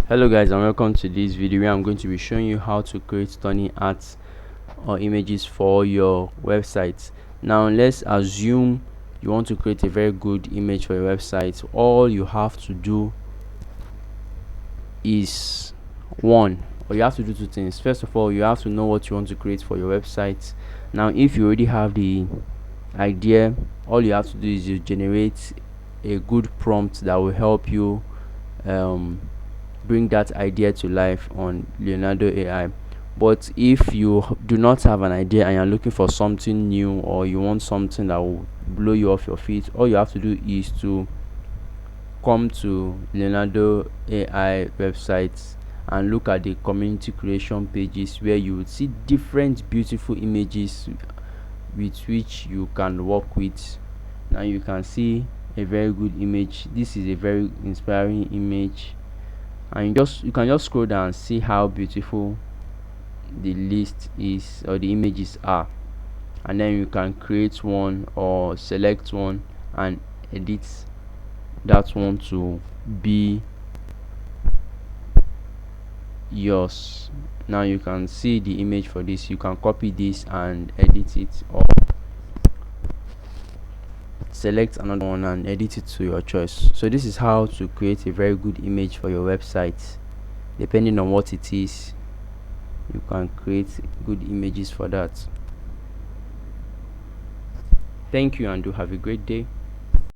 Hello guys, and welcome to this video where I'm going to be showing you how to create stunning art or images for your website. Now let's assume you want to create a very good image for your website. All you have to do is you have to do two things. First of all, you have to know what you want to create for your website. Now if you already have the idea, all you have to do is you generate a good prompt that will help you bring that idea to life on Leonardo AI. But if you do not have an idea and you're looking for something new, or you want something that will blow you off your feet, all you have to do is to come to Leonardo AI website and look at the community creation pages, where you would see different beautiful images with which you can work with. Now you can see a very good image. This is a very inspiring image, and you can just scroll down and see how beautiful the list is, or the images are, and then you can create one or select one and edit that one to be yours. Now you can see the image for this. You can copy this and edit it, or select another one and edit it to your choice. So this is how to create a very good image for your website. Depending on what it is, you can create good images for that. Thank you, and do have a great day.